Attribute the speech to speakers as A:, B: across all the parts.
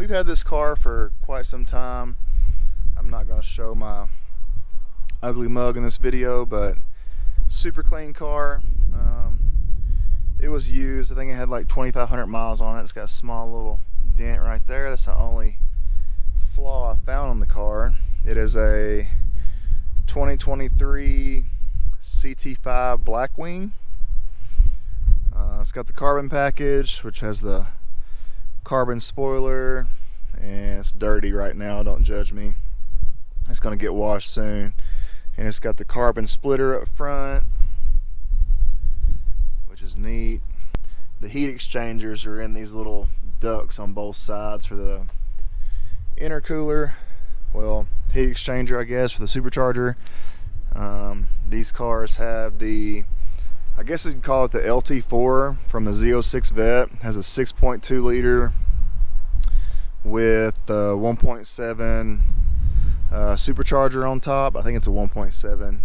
A: we've had this car for quite some time. I'm not going to show my ugly mug in this video, but super clean car. It was used. I think it had like 2,500 miles on it. It's got a small little dent right there. That's the only flaw I found on the car. It is a 2023 CT5 BLACKWING. It's got the carbon package, which has the carbon spoiler, and it's dirty right now, don't judge me. It's going to get washed soon. And it's got the carbon splitter up front, which is neat. The heat exchangers are in these little ducts on both sides for the intercooler. Well, heat exchanger, I guess, for the supercharger. These cars have the, I guess you'd call it the LT4 from the Z06 Vet. It has a 6.2 liter with 1.7 supercharger on top. I think it's a 1.7.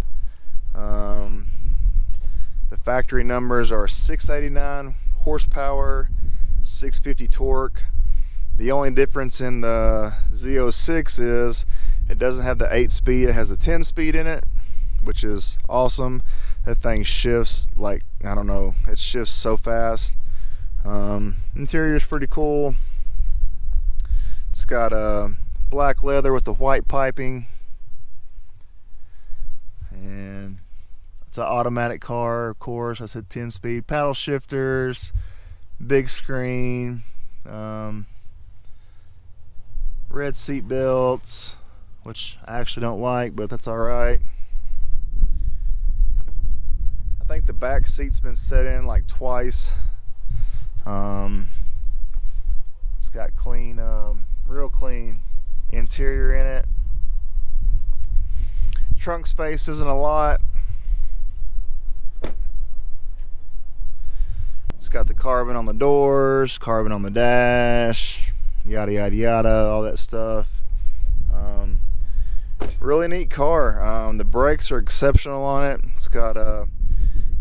A: The factory numbers are 689 horsepower, 650 torque. The only difference in the Z06 is it doesn't have the 8-speed, it has the 10-speed in it, which is awesome. That thing shifts like, I don't know, it shifts so fast. Interior is pretty cool. It's got black leather with the white piping, and it's an automatic car, of course. I said 10-speed, paddle shifters, big screen, red seat belts, which I actually don't like, but that's alright. I think the back seat's been set in like twice. It's got clean, real clean interior in it. Trunk space isn't a lot. It's got the carbon on the doors, carbon on the dash, yada yada yada, all that stuff. Really neat car. The brakes are exceptional on it. It's got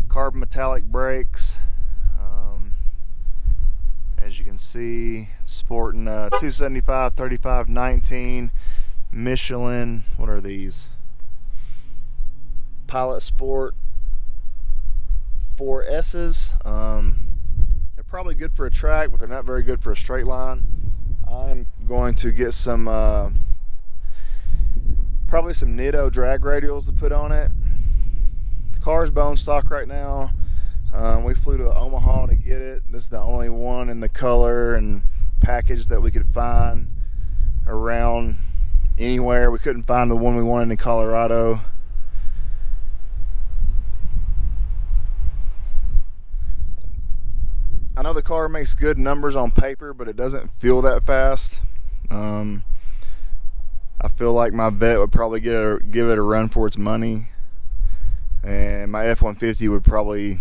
A: carbon metallic brakes. As you can see, it's sporting 275 35 19 Michelin. What are these? Pilot Sport 4S's. They're probably good for a track, but they're not very good for a straight line. I'm going to get some probably some Nitto drag radials to put on it. The car's bone stock right now. We flew to Omaha to get it. This is the only one in the color and package that we could find around anywhere. We couldn't find the one we wanted in Colorado. I know the car makes good numbers on paper, but it doesn't feel that fast. I feel like my vet would probably give it a run for its money, and my F-150 would probably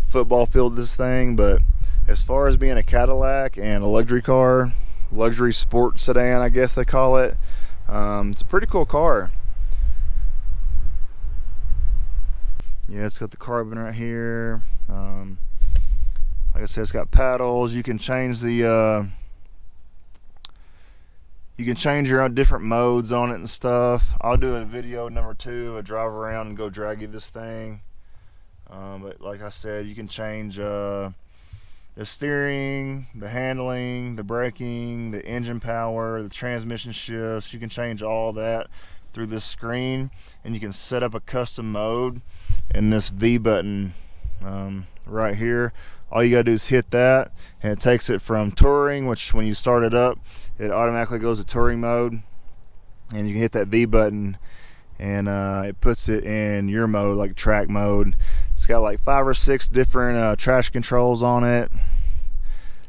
A: football field this thing. But as far as being a Cadillac and a luxury car, luxury sport sedan, I guess they call it, it's a pretty cool car. Yeah, it's got the carbon right here. Like I said, it's got paddles. You can change the you can change your own different modes on it and stuff. I'll do a video number 2, a drive around and go draggy this thing. But like I said, you can change the steering, the handling, the braking, the engine power, the transmission shifts. You can change all that through this screen, and you can set up a custom mode in this V button right here. All you gotta do is hit that, and it takes it from touring, which when you start it up, it automatically goes to touring mode, and you can hit that V button, and it puts it in your mode, like track mode. It's got like 5 or 6 different traction controls on it.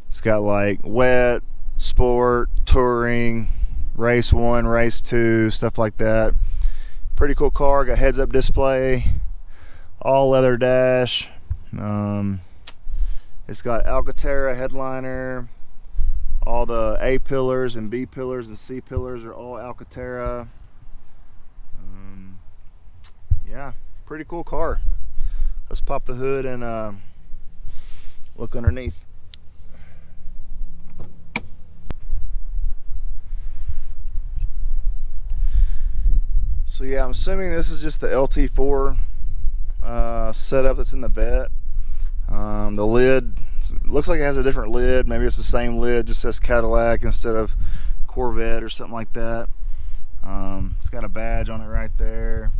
A: It's got like wet, sport, touring, race 1, race 2, stuff like that. Pretty cool car. Got heads up display, all leather dash. It's got Alcantara headliner. All the A pillars and B pillars and C pillars are all Alcantara. Yeah, pretty cool car. Let's pop the hood and look underneath. So yeah, I'm assuming this is just the LT4 setup that's in the vet. The lid looks like it has a different lid. Maybe it's the same lid, just says Caddilac instead of Corvette or something like that. It's got a badge on it right there.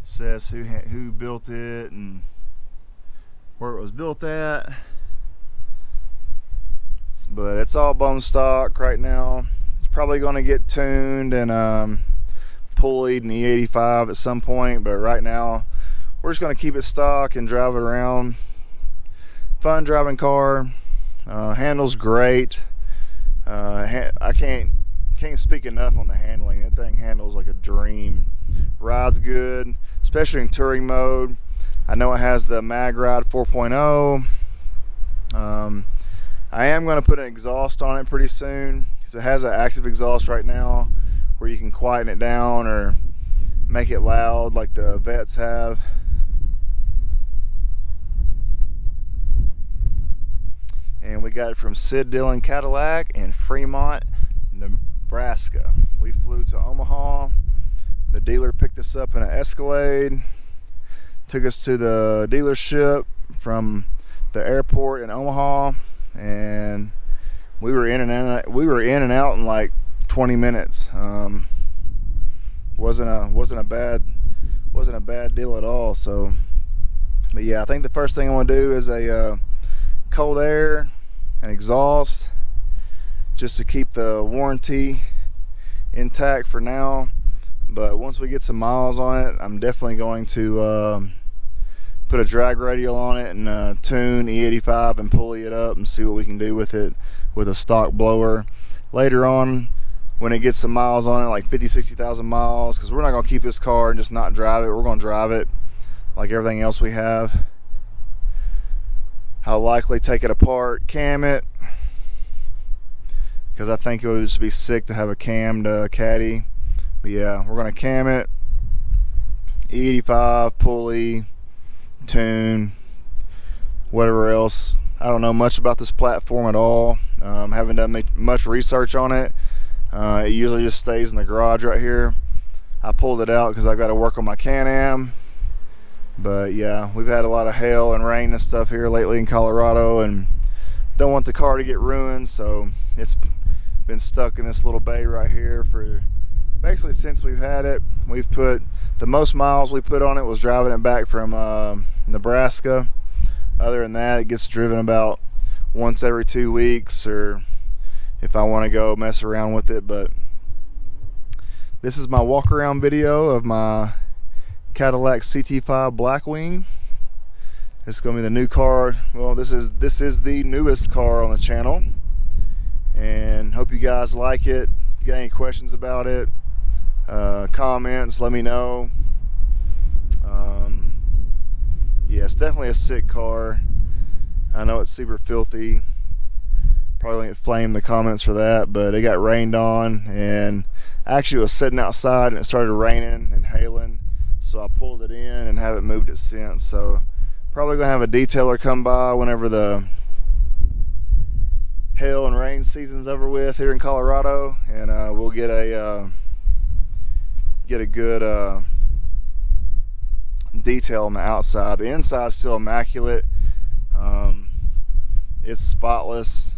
A: It says who built it and where it was built at. But it's all bone stock right now. It's probably going to get tuned and pulleyed in E85 at some point, but right now we're just going to keep it stock and drive it around. Fun driving car. Handles great. I can't speak enough on the handling. That thing handles like a dream. Rides good, especially in touring mode. I know it has the MagRide 4.0. I am going to put an exhaust on it pretty soon because it has an active exhaust right now where you can quieten it down or make it loud like the vets have. And we got it from Sid Dillon Caddilac in Fremont, Nebraska. We flew to Omaha. The dealer picked us up in an Escalade, took us to the dealership from the airport in Omaha, and we were in and out in like 20 minutes. Wasn't a bad deal at all. So, but yeah, I think the first thing I want to do is a cold air and exhaust, just to keep the warranty intact for now. But once we get some miles on it, I'm definitely going to put a drag radial on it and tune E85 and pulley it up and see what we can do with it with a stock blower later on when it gets some miles on it, like 50,000-60,000 miles, because we're not going to keep this car and just not drive it. We're going to drive it like everything else we have. I'll likely take it apart, cam it, because I think it would just be sick to have a cammed Caddy. But yeah, we're going to cam it, E85, pulley, tune, whatever else. I don't know much about this platform at all. Haven't done much research on it. It usually just stays in the garage right here. I pulled it out because I've got to work on my Can-Am. But yeah, we've had a lot of hail and rain and stuff here lately in Colorado, and don't want the car to get ruined, so it's been stuck in this little bay right here for basically since we've had it. We've put the most miles we put on it was driving it back from Nebraska. Other than that, it gets driven about once every 2 weeks, or if I want to go mess around with it. But this is my walk around video of my Caddilac CT5 Blackwing. It's gonna be the new car. Well, this is the newest car on the channel, and hope you guys like it. If you got any questions about it, comments, let me know. Yeah, it's definitely a sick car. I know it's super filthy. Probably won't flame the comments for that, but it got rained on, and actually it was sitting outside and it started raining and hailing, so I pulled it in and haven't moved it since. So probably gonna have a detailer come by whenever the hail and rain season's over with here in Colorado, and we'll get a good detail on the outside. The inside's still immaculate. It's spotless.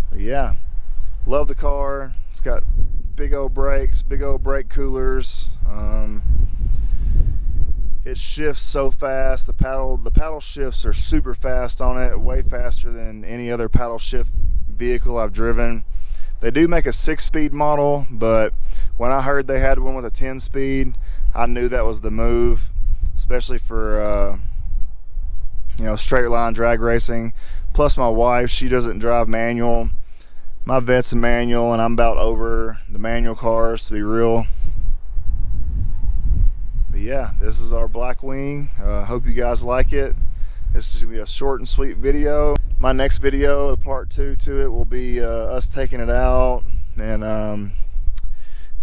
A: But yeah, love the car. It's got big old brakes, big old brake coolers. It shifts so fast. The paddle shifts are super fast on it, way faster than any other paddle shift vehicle I've driven. They do make a 6-speed model, but when I heard they had one with a 10-speed, I knew that was the move, especially for straight line drag racing. Plus my wife, she doesn't drive manual. My vet's a manual, and I'm about over the manual cars, to be real. But yeah, this is our Blackwing. Hope you guys like it. This is gonna be a short and sweet video. My next video, part 2 to it, will be us taking it out and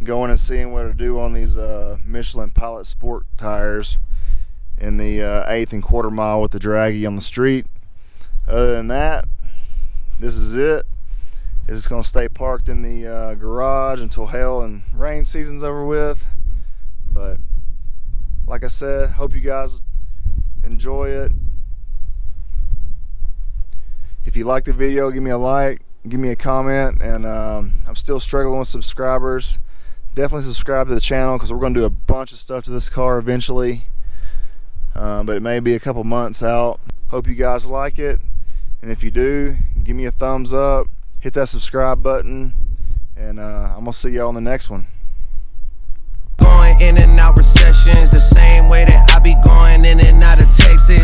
A: going and seeing what to do on these Michelin Pilot Sport tires in the 1/8 and quarter mile with the draggy on the street. Other than that, this is it. It's just going to stay parked in the garage until hail and rain season's over with. But like I said, hope you guys enjoy it. If you like the video, give me a like, give me a comment, and I'm still struggling with subscribers. Definitely subscribe to the channel because we're going to do a bunch of stuff to this car eventually, but it may be a couple months out. Hope you guys like it, and if you do, give me a thumbs up, hit that subscribe button, and I'm going to see y'all on the next one.
B: Going in and out recessions the same way that I be going in and out of Texas.